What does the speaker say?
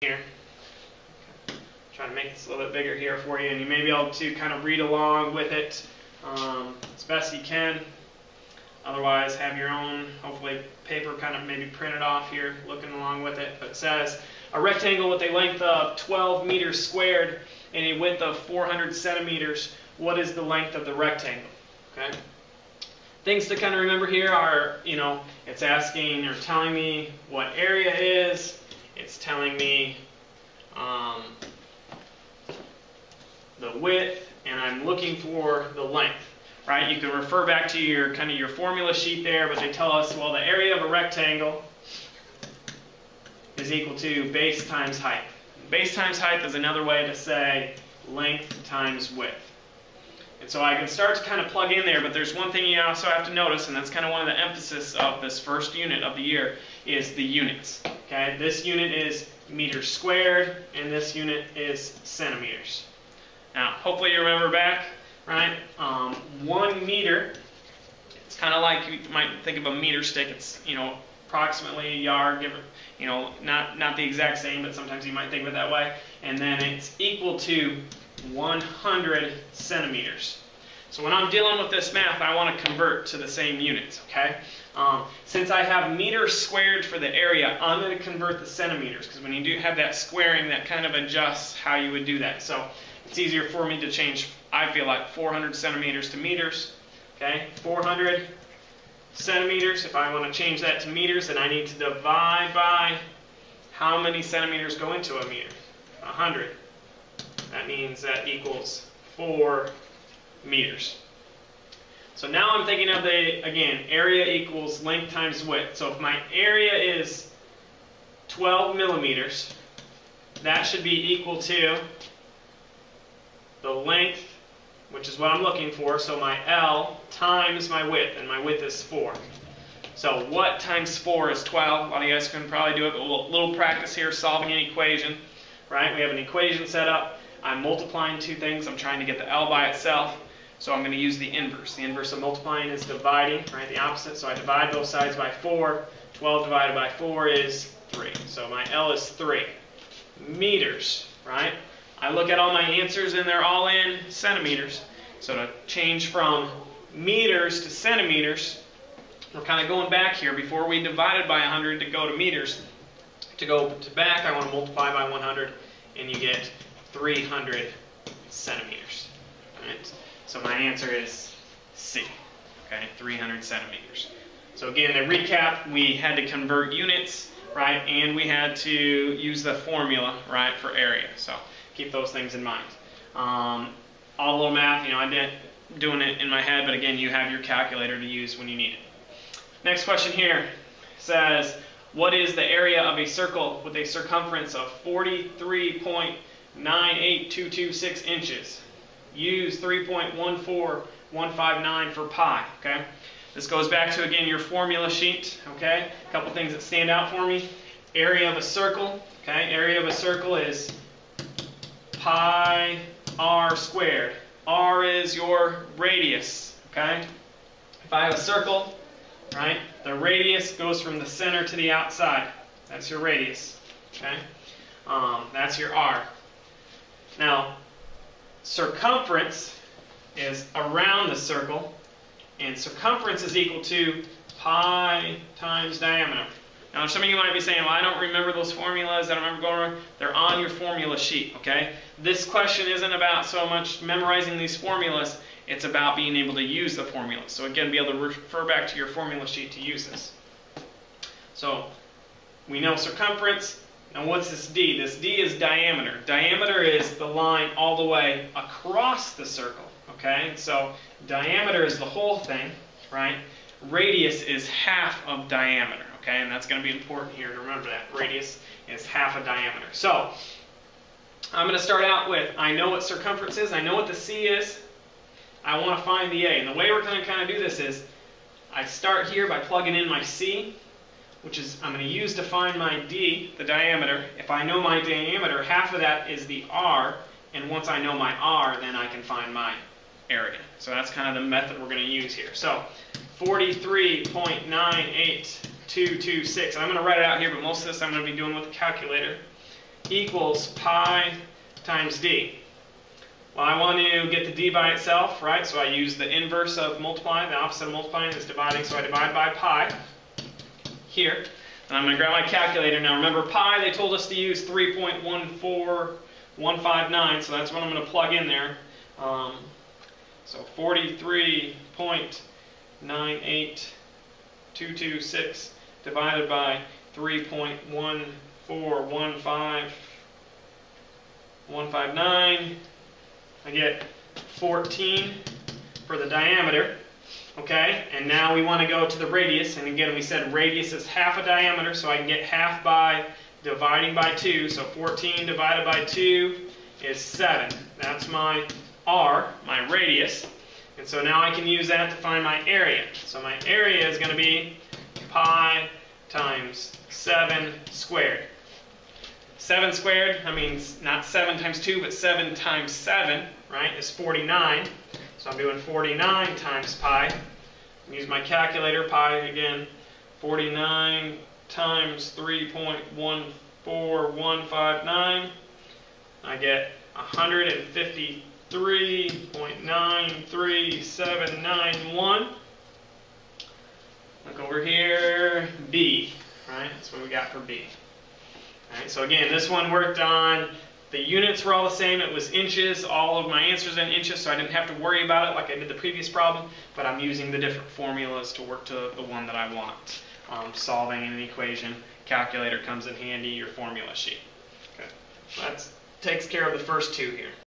here. Try to make this a little bit bigger here for you, and you may be able to kind of read along with it as best you can. Otherwise, have your own, hopefully, paper kind of maybe printed off here, looking along with it. But it says, a rectangle with a length of 12 meters squared and a width of 400 centimeters. What is the length of the rectangle? Okay. Things to kind of remember here are, it's asking or telling me what area is. It's telling me the width, and I'm looking for the length. Right? You can refer back to your your formula sheet there, but they tell us, well, the area of a rectangle is equal to base times height. Base times height is another way to say length times width. And so I can start to kind of plug in there, but there's one thing you also have to notice, and that's kind of one of the emphasis of this first unit of the year, is the units. Okay? This unit is meters squared, and this unit is centimeters. Now, hopefully you remember back, right? 1 meter, it's kind of like you might think of a meter stick. It's, approximately a yard, give it, not the exact same, but sometimes you might think of it that way. And then it's equal to 100 centimeters. So when I'm dealing with this math, I want to convert to the same units, okay? Since I have meters squared for the area, I'm going to convert the centimeters, because when you do have that squaring, that kind of adjusts how you would do that. So it's easier for me to change, I feel like, 400 centimeters to meters. Okay, 400 centimeters. If I want to change that to meters, then I need to divide by how many centimeters go into a meter? 100. That means that equals 4 meters. So now I'm thinking of again, area equals length times width. So if my area is 12 millimeters, that should be equal to the length, which is what I'm looking for, so my L times my width, and my width is 4. So what times 4 is 12? A lot of you guys can probably do it, but a little practice here, solving an equation, right? We have an equation set up. I'm multiplying two things. I'm trying to get the L by itself, so I'm going to use the inverse. The inverse of multiplying is dividing, right? The opposite, so I divide both sides by 4. 12 divided by 4 is 3. So my L is 3 meters, right? I look at all my answers, and they're all in centimeters. So to change from meters to centimeters, we're kind of going back here. Before we divided by 100 to go to meters, to go to back, I want to multiply by 100, and you get 300 centimeters. Right? So my answer is C. Okay, 300 centimeters. So again, to recap, we had to convert units, right, and we had to use the formula, right, for area. So keep those things in mind. All a little math, I did doing it in my head, but again, you have your calculator to use when you need it. Next question here says, what is the area of a circle with a circumference of 43.98226 inches? Use 3.14159 for pi, okay? This goes back to, again, your formula sheet, okay? A couple things that stand out for me. Area of a circle, okay? Area of a circle is pi r squared. R is your radius, okay? If I have a circle, right, the radius goes from the center to the outside. That's your radius, okay? That's your R. Now, circumference is around the circle, and circumference is equal to pi times diameter. Now, some of you might be saying, well, I don't remember those formulas. I don't remember going over. They're on your formula sheet, okay? This question isn't about so much memorizing these formulas. It's about being able to use the formulas. So again, be able to refer back to your formula sheet to use this. So we know circumference. Now what's this D? This D is diameter. Diameter is the line all the way across the circle, okay? So diameter is the whole thing, right? Radius is half of diameter. Okay, and that's going to be important here to remember that. Radius is half a diameter. So, I'm going to start out with, I know what circumference is, I know what the C is, I want to find the A. And the way we're going to kind of do this is, I start here by plugging in my C, which is, I'm going to use to find my D, the diameter. If I know my diameter, half of that is the R, and once I know my R, then I can find my area. So that's kind of the method we're going to use here. So, 43.98 226. And I'm going to write it out here, but most of this I'm going to be doing with a calculator. equals pi times d. Well, I want to get the d by itself, right? So I use the inverse of multiplying. The opposite of multiplying is dividing, so I divide by pi here. And I'm going to grab my calculator. Now remember, pi, they told us to use 3.14159, so that's what I'm going to plug in there. So 43.98226 divided by 3.1415159. I get 14 for the diameter. Okay, and now we want to go to the radius, and again we said radius is half a diameter, so I can get half by dividing by 2, so 14 divided by 2 is 7. That's my r, my radius, and so now I can use that to find my area. So my area is going to be pi times 7 squared. 7 squared, I mean not 7 times 2, but 7 times 7, right, is 49. So I'm doing 49 times pi. Use my calculator, pi again. 49 times 3.14159. I get 153.93791. Look over here, B, right? That's what we got for B. All right, so again, this one worked on, the units were all the same, it was inches, all of my answers in inches, so I didn't have to worry about it like I did the previous problem, but I'm using the different formulas to work to the one that I want. Solving an equation, calculator comes in handy, your formula sheet. Okay, so that takes care of the first two here.